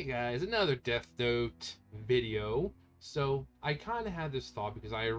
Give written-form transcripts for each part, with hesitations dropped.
Hey guys, another Death Note video. So I kind of had this thought because I um,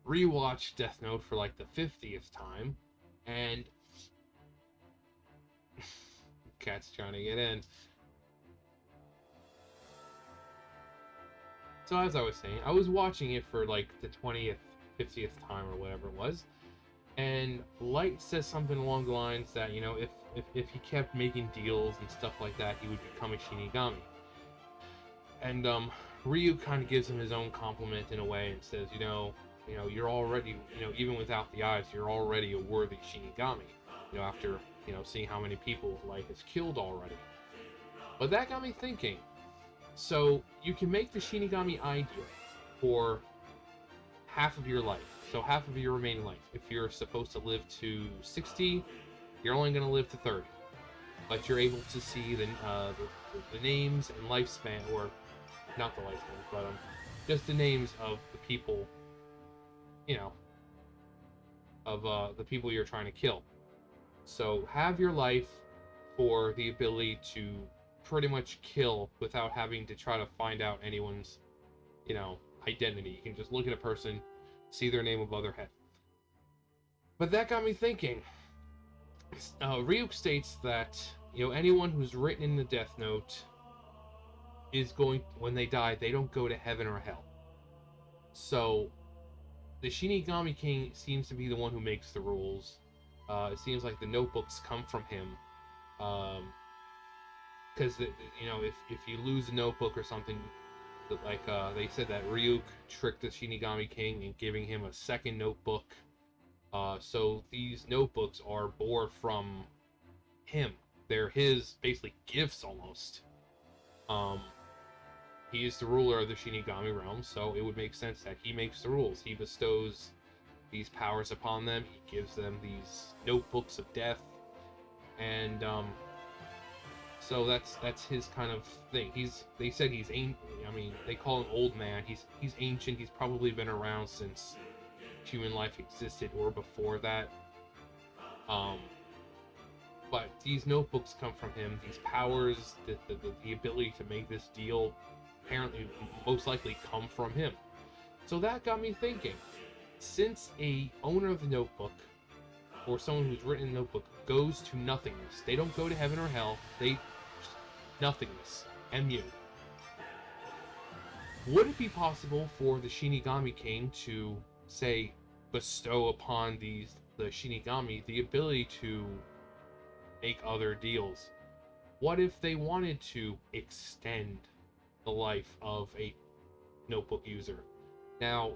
rewatched Death Note for like the 50th time, and cat's trying to get in. So as I was saying, I was watching it for like the 20th, 50th time or whatever it was, and Light says something along the lines that if he kept making deals and stuff like that, he would become a Shinigami. And Ryu kind of gives him his own compliment in a way and says, you're already, even without the eyes, you're already a worthy Shinigami. After seeing how many people Light has killed already. But that got me thinking. So you can make the Shinigami ideal for half of your life. So half of your remaining life. If you're supposed to live to 60, you're only going to live to 30. But you're able to see the names and lifespan, or not the lifespan, but just the names of the people, of the people you're trying to kill. So have your life for the ability to pretty much kill without having to try to find out anyone's, identity. You can just look at a person, see their name above their head. But that got me thinking. Ryuk states that anyone who's written in the Death Note is going, when they die, they don't go to heaven or hell. So the Shinigami King seems to be the one who makes the rules. It seems like the notebooks come from him, because if you lose a notebook or something, like they said that Ryuk tricked the Shinigami King in giving him a second notebook. So these notebooks are born from him. They're his, basically, gifts almost. He is the ruler of the Shinigami realm, so it would make sense that he makes the rules. He bestows these powers upon them. He gives them these notebooks of death, and so that's his kind of thing. They said he's ancient. I mean, they call him old man. He's ancient. He's probably been around since human life existed or before that. But these notebooks come from him. These powers, the ability to make this deal, apparently most likely come from him. So that got me thinking. Since a owner of the notebook, or someone who's written a notebook, goes to nothingness, they don't go to heaven or hell, they nothingness, MU. Would it be possible for the Shinigami King to, say, bestow upon the Shinigami the ability to make other deals? What if they wanted to extend the life of a notebook user? Now,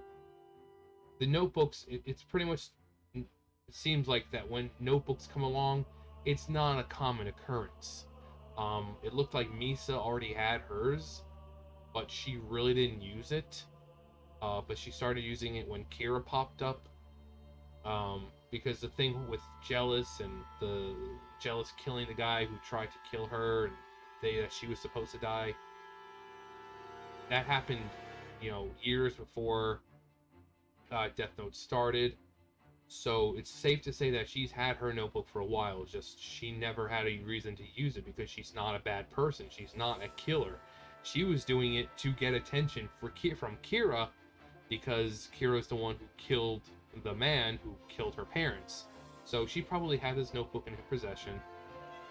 the notebooks, it's pretty much, it seems like that when notebooks come along, it's not a common occurrence. It looked like Misa already had hers, but she really didn't use it. But she started using it when Kira popped up. Because the thing with Jealous and the Jealous killing the guy who tried to kill her, and that she was supposed to die, that happened, years before Death Note started. So it's safe to say that she's had her notebook for a while. It's just she never had a reason to use it because she's not a bad person. She's not a killer. She was doing it to get attention from Kira, because Kira's the one who killed the man who killed her parents. So she probably had this notebook in her possession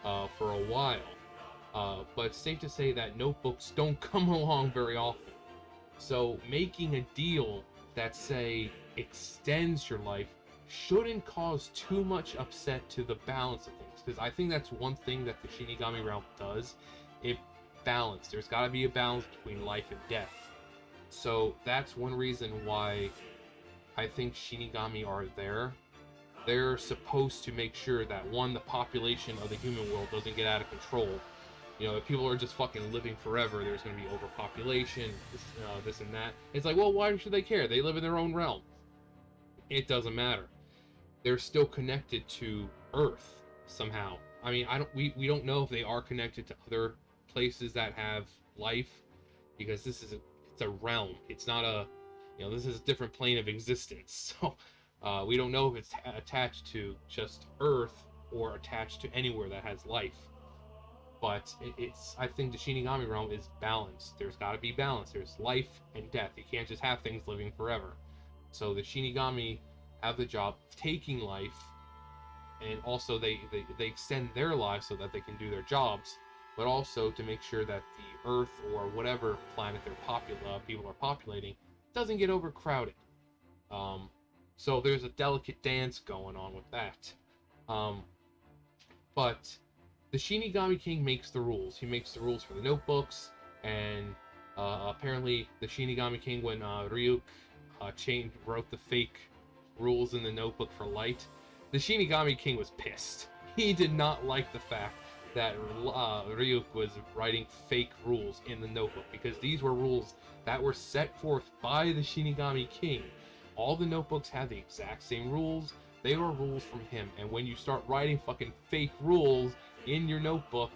for a while. But it's safe to say that notebooks don't come along very often. So making a deal that, say, extends your life shouldn't cause too much upset to the balance of things. Because I think that's one thing that the Shinigami realm does. It balance. There's got to be a balance between life and death. So that's one reason why I think Shinigami are there. They're supposed to make sure that, one, the population of the human world doesn't get out of control. If people are just fucking living forever, there's going to be overpopulation, this and that. It's like, well, why should they care? They live in their own realm. It doesn't matter. They're still connected to Earth somehow. I mean, we don't know if they are connected to other places that have life, because it's a realm. It's not this is a different plane of existence. So We don't know if it's attached to just Earth or attached to anywhere that has life. But it's I think the Shinigami realm is balanced. There's got to be balance. There's life and death. You can't just have things living forever. So the Shinigami have the job of taking life, and also they extend their lives so that they can do their jobs, but also to make sure that the Earth or whatever planet people are populating doesn't get overcrowded. Um, so there's a delicate dance going on with that. Um, but the Shinigami King makes the rules. He makes the rules for the notebooks, and apparently the Shinigami King, when Ryuk wrote the fake rules in the notebook for light, the Shinigami King was pissed. He did not like the fact that Ryuk was writing fake rules in the notebook, because these were rules that were set forth by the Shinigami King. All the notebooks had the exact same rules. They were rules from him, and when you start writing fucking fake rules in your notebook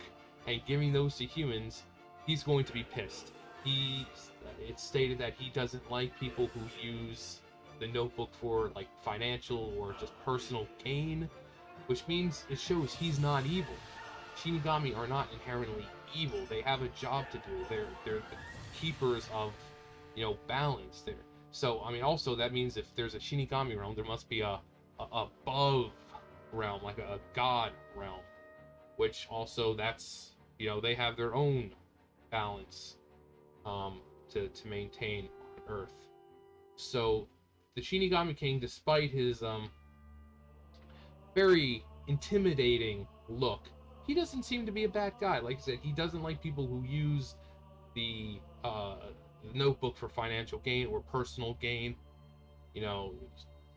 and giving those to humans, he's going to be pissed. It's stated that he doesn't like people who use the notebook for like financial or just personal gain, which means it shows he's not evil. Shinigami are not inherently evil. They have a job to do. They're the keepers of, balance there. So I mean, also that means if there's a Shinigami realm, there must be a above realm, like a god realm, which also that's, they have their own balance to maintain on Earth. So the Shinigami King, despite his very intimidating look, he doesn't seem to be a bad guy. Like I said, he doesn't like people who use the notebook for financial gain or personal gain,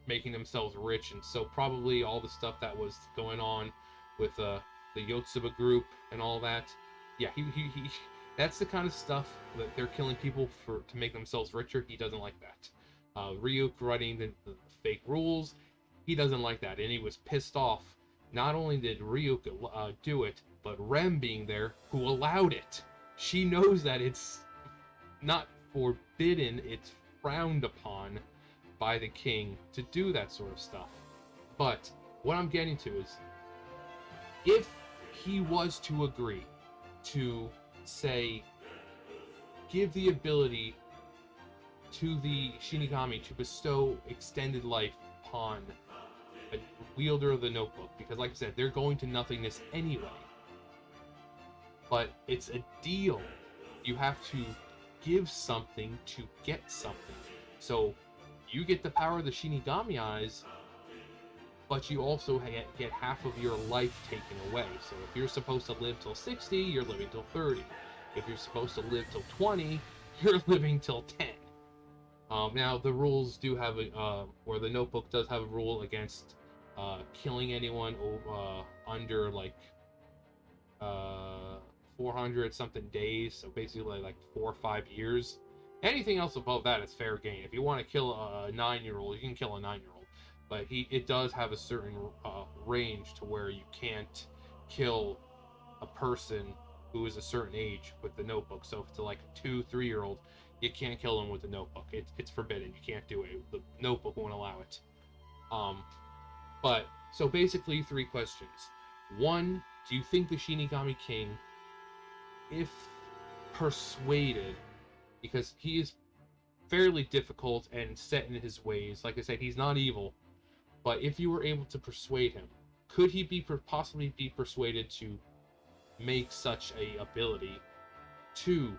making themselves rich. And so probably all the stuff that was going on with the Yotsuba group and all that, yeah, he that's the kind of stuff that they're killing people to make themselves richer. He doesn't like that. Ryuk writing the fake rules, he doesn't like that, and he was pissed off. Not only did Ryuk do it, but Rem being there, who allowed it. She knows that it's not forbidden, it's frowned upon by the king to do that sort of stuff. But what I'm getting to is, if he was to agree to, say, give the ability to the Shinigami to bestow extended life upon a wielder of the notebook, because like I said, they're going to nothingness anyway. But it's a deal. You have to give something to get something. So you get the power of the Shinigami eyes, but you also get half of your life taken away. So if you're supposed to live till 60, you're living till 30. If you're supposed to live till 20, you're living till 10. Now, the rules do have or the notebook does have a rule against killing anyone under like 400 something days, so basically like 4 or 5 years. Anything else above that is fair game. If you want to kill a 9-year-old, you can kill a 9-year-old, but it does have a certain range to where you can't kill a person who is a certain age with the notebook. So if it's like a 2-3-year-old, you can't kill them with the notebook. It's forbidden. You can't do it. The notebook won't allow it. But so basically 3 questions. 1, do you think the Shinigami King, if persuaded, because he is fairly difficult and set in his ways, like I said, he's not evil, but if you were able to persuade him, could he possibly be persuaded to make such a ability? 2,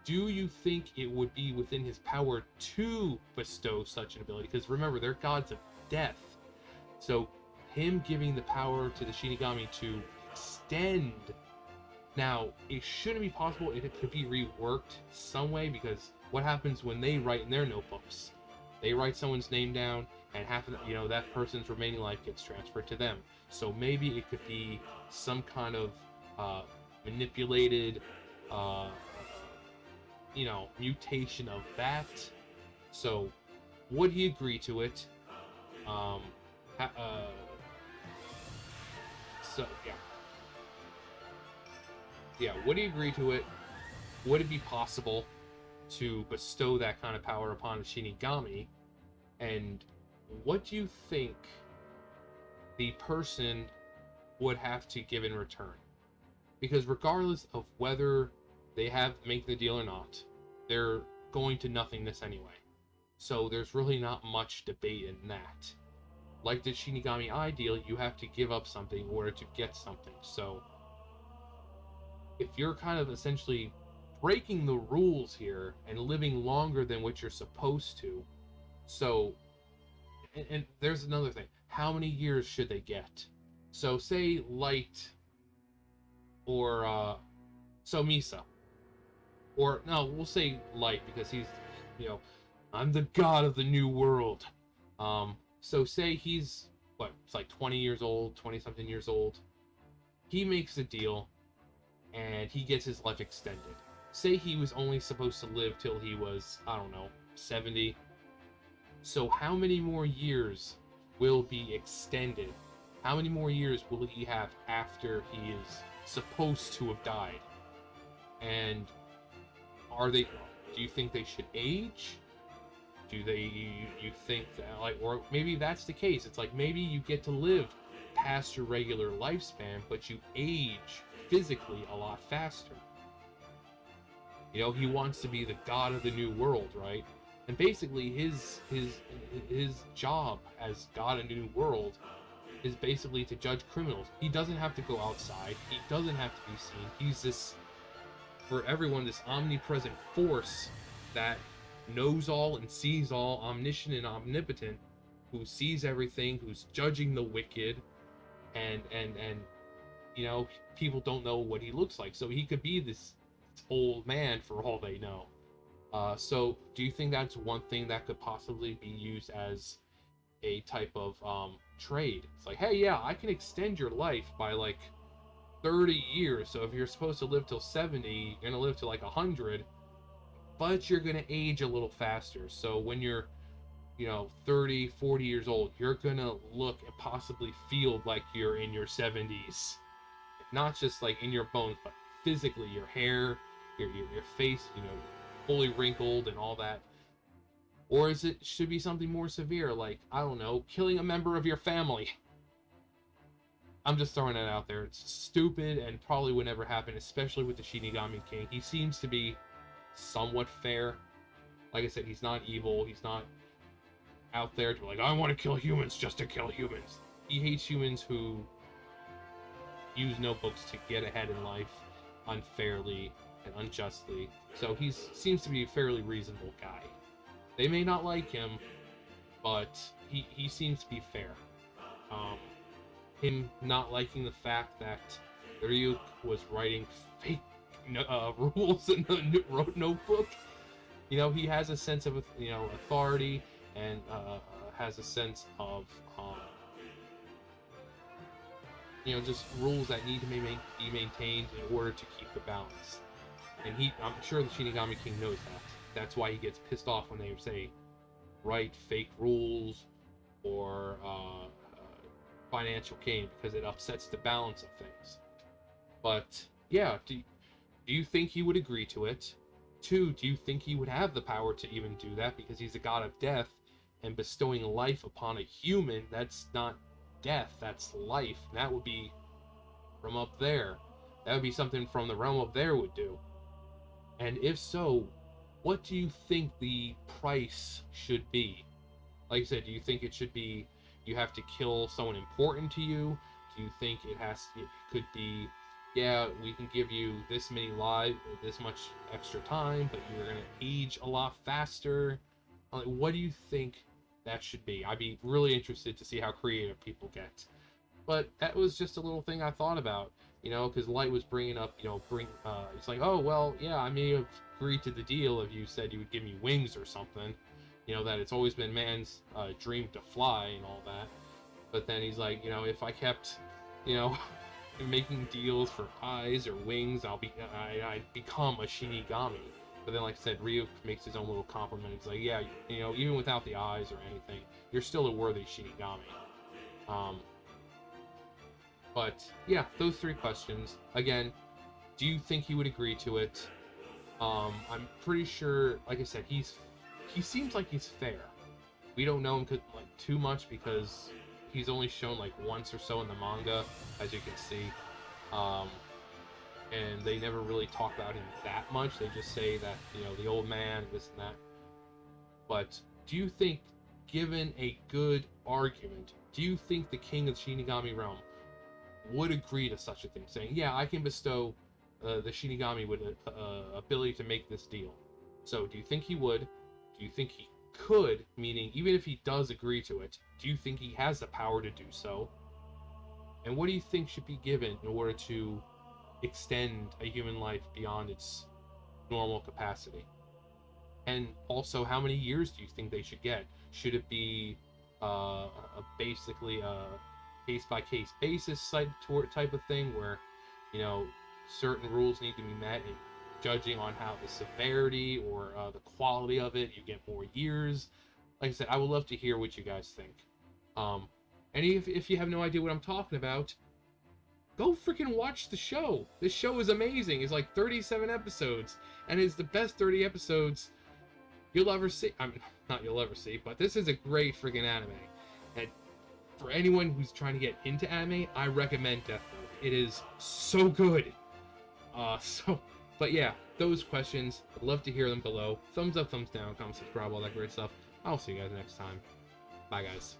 do you think it would be within his power to bestow such an ability? Because remember, they're gods of death. So him giving the power to the Shinigami to extend, now it shouldn't be possible. It could be reworked some way, because what happens when they write in their notebooks? They write someone's name down, and half of that person's remaining life gets transferred to them. So maybe it could be some kind of manipulated mutation of that. So would he agree to it? Would he agree to it? Would it be possible to bestow that kind of power upon a Shinigami? And what do you think the person would have to give in return? Because regardless of whether they have make the deal or not, they're going to nothingness anyway. So there's really not much debate in that. Like the Shinigami Eye deal, you have to give up something in order to get something. So if you're kind of essentially breaking the rules here and living longer than what you're supposed to, so and there's another thing. How many years should they get? So say Light or so Misa. Or no, we'll say Light because he's, you know, I'm the god of the new world. So say he's what, it's like 20 years old, 20 something years old. He makes a deal and he gets his life extended. Say he was only supposed to live till he was, I don't know, 70. So how many more years will be extended? How many more years will he have after he is supposed to have died? And are they, do you think they should age? Do you think that, like, or maybe that's the case. It's like maybe you get to live past your regular lifespan, but you age physically a lot faster. You know, he wants to be the god of the new world, right? And basically his job as god of the new world is basically to judge criminals. He doesn't have to go outside. He doesn't have to be seen. He's this, for everyone, this omnipresent force that knows all and sees all, omniscient and omnipotent, who sees everything, who's judging the wicked, and you know, people don't know what he looks like, so he could be this old man for all they know. So do you think that's one thing that could possibly be used as a type of trade? It's like, hey, yeah, I can extend your life by like 30 years. So if you're supposed to live till 70, you're gonna live to like 100, but you're gonna age a little faster. So when you're, you know, 30, 40 years old, you're gonna look and possibly feel like you're in your 70s. Not just like in your bones, but physically, your hair, your face, you know, fully wrinkled and all that. Or is it should be something more severe, like, I don't know, killing a member of your family? I'm just throwing that out there. It's stupid and probably would never happen, especially with the Shinigami King. He seems to be somewhat fair. Like I said, he's not evil. He's not out there to be like, I want to kill humans just to kill humans. He hates humans who use notebooks to get ahead in life unfairly and unjustly. So he seems to be a fairly reasonable guy. They may not like him, but he seems to be fair. Him not liking the fact that Ryuk was writing fake rules in the notebook. You know, he has a sense of, you know, authority and has a sense of you know, just rules that need to be maintained in order to keep the balance. And I'm sure the Shinigami King knows that. That's why he gets pissed off when they say write fake rules or financial gain, because it upsets the balance of things. But yeah, do you think he would agree to it? 2, do you think he would have the power to even do that? Because he's a god of death, and bestowing life upon a human, that's not death, that's life. And that would be from up there. That would be something from the realm up there would do. And if so, what do you think the price should be? Like I said, do you think it should be you have to kill someone important to you? Do you think it could be, yeah, we can give you this many lives, this much extra time, but you're gonna age a lot faster? Like, what do you think that should be? I'd be really interested to see how creative people get. But that was just a little thing I thought about, you know, because Light was bringing up, you know, it's like, oh, well, yeah, I may have agreed to the deal if you said you would give me wings or something. You know, that it's always been man's dream to fly and all that. But then he's like, you know, if I kept, you know, making deals for eyes or wings, I'd become a Shinigami. But then, like I said, Ryuk makes his own little compliment. He's like, yeah, you know, even without the eyes or anything, you're still a worthy Shinigami. But yeah, those 3 questions. Again, do you think he would agree to it? I'm pretty sure, like I said, he seems like he's fair. We don't know him like too much because he's only shown like once or so in the manga, as you can see. Um, and they never really talk about him that much. They just say that, you know, the old man, this and that. But do you think, given a good argument, do you think the king of the Shinigami realm would agree to such a thing, saying, yeah, I can bestow the Shinigami with a ability to make this deal? So do you think he would? Do you think he could, meaning even if he does agree to it, do you think he has the power to do so? And what do you think should be given in order to extend a human life beyond its normal capacity? And also, how many years do you think they should get? Should it be basically a case-by-case basis type of thing where, you know, certain rules need to be met, and judging on how the severity or the quality of it, you get more years? Like I said, I would love to hear what you guys think. And if you have no idea what I'm talking about, go freaking watch the show. This show is amazing. It's like 37 episodes, and it's the best 30 episodes you'll ever see. I mean, not you'll ever see, but this is a great freaking anime. And for anyone who's trying to get into anime, I recommend Death Note. It is so good. But yeah, those questions, I'd love to hear them below. Thumbs up, thumbs down, comment, subscribe, all that great stuff. I'll see you guys next time. Bye, guys.